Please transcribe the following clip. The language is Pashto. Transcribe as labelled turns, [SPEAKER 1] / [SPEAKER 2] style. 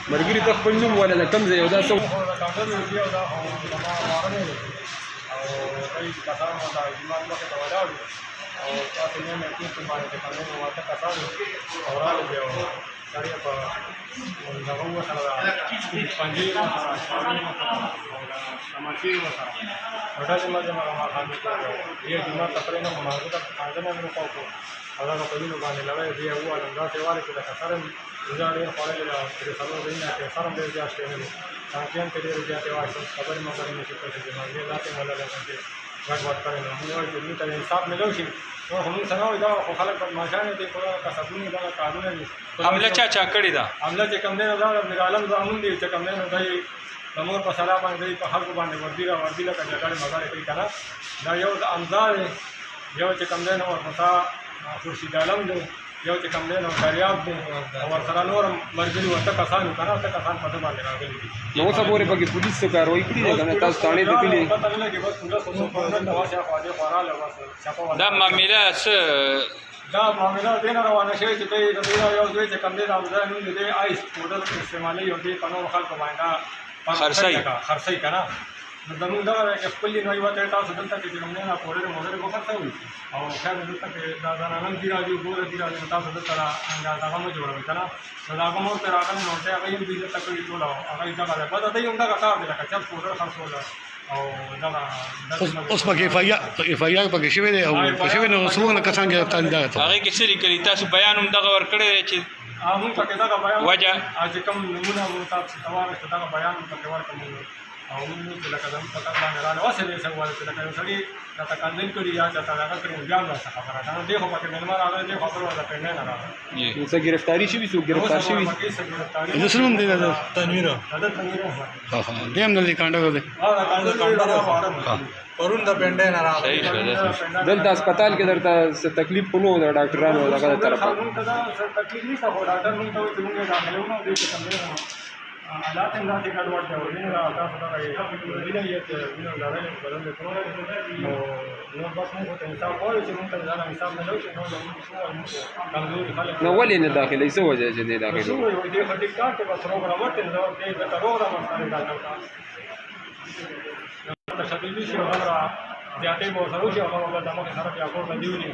[SPEAKER 1] مرګري ته خپل نوم ولا کم ځای او دا څو
[SPEAKER 2] حمله چا کړې ده؟
[SPEAKER 3] حمله چې کوم دی نو دا میر عالم زامن دي چې کوم دی نو دی د مور په سلا باندې په خلکو باندې وردي لکه جګړې مګړې کوي که نه. دا یو د امضا دی، یو چې کوم دی نو ورپسې خورشید عالم دی، یو چې کوم دی نو دریاب دی، او ورسره نور ملګري ورته کسان وو که نه، ته کسان په ده باندې راغلي دي.
[SPEAKER 1] نو اوسه پورې پکې پولیس څه کاروایي کړې ده که نه؟ تاسو تاڼې ته تللي؟
[SPEAKER 3] پته نه لګي، بس پولیس
[SPEAKER 2] دا معامله څه
[SPEAKER 3] دا معامله دې نه روانه شوې چې دوی د دوی یو دوی چې کوم دی د امضا نوم دی آیس پوډر استعمالوي او دوی په نورو خلکو باندې خرڅوي که نه. نو زمونږ دغه چې خپل نو یوه ته تاسو دلته کې چې کوم دی نه پوډر موډر وخرڅوي او خیر دلته کې دا زنانه دي راځي، ګوره دي راځي، نو تاسو دلته دغه مه جوړوئ که نه. نو د هغه مور ته راغلي نو ورته هغه یې دوی دلته کړي ټول او هغه یې دغه دی، بس دوی هم دغه کار دی لکه چپ پوډر خرڅول او دغه
[SPEAKER 4] اوس پکې اف آی آر پکې شوی دی او شوی نو څومره کسان ګرفتار دي؟
[SPEAKER 2] هغې کې څه لیکلي؟ تاسو بیان هم دغه ورکړی دی چې
[SPEAKER 3] مونږ پکې دغه بیان
[SPEAKER 2] وجه
[SPEAKER 3] چې کوم نمونه مونږ تاسو ته واورئ دغه بیان مونږ پکې ورکړو او مونږ چې لکه زموږ په کار باندې راغلی اوس یې څه وویل چې لکه یو سړي راته کاندل کړي یا چاته هغه کړي نو بیا هم داسې خبره ده. دی خو پکې مېلمه راغلی، دی خبره ورته پېنډۍ نه راغلی.
[SPEAKER 1] نو څه ګرفتاري شوي؟ څوک ګرفتار شوي؟
[SPEAKER 4] د څه نوم دی؟
[SPEAKER 3] تنویر
[SPEAKER 4] دی هم دلته کانډه دی.
[SPEAKER 3] پرون د پېنډۍ نه راغلی.
[SPEAKER 1] دلته هسپتال کې درته څه تکلیف خو نه و د ډاکټرانو دغه د طرفه؟
[SPEAKER 3] مونږ ته دا تکلیف نشته، خو ډاکټر مونږ ته وایي چې مونږ یې داخلوو نه، دوی چې کوم دی نو حالات هم داسې ګډوډ دی او وینې تاسو دغه وینه یې چې وینه لرلې بدن دې کړی نو بس مونږ ته حساب غواړو چې مونږ ته دا حساب نه لو چې نو زموږ څو کمزوري خلک
[SPEAKER 1] نو ولې نه داخلوي؟ څه وجه چې نه داخلوي؟
[SPEAKER 3] څه وایي دې خو ټیکټاک کې بس روغ راوړتې نو دې ځکه روغ راوړتې ډاکټر ته تشددي شي او هغه زیاتې به ورسره وشي او هغه به زموږ سره بیا کور ته دي ونیسي.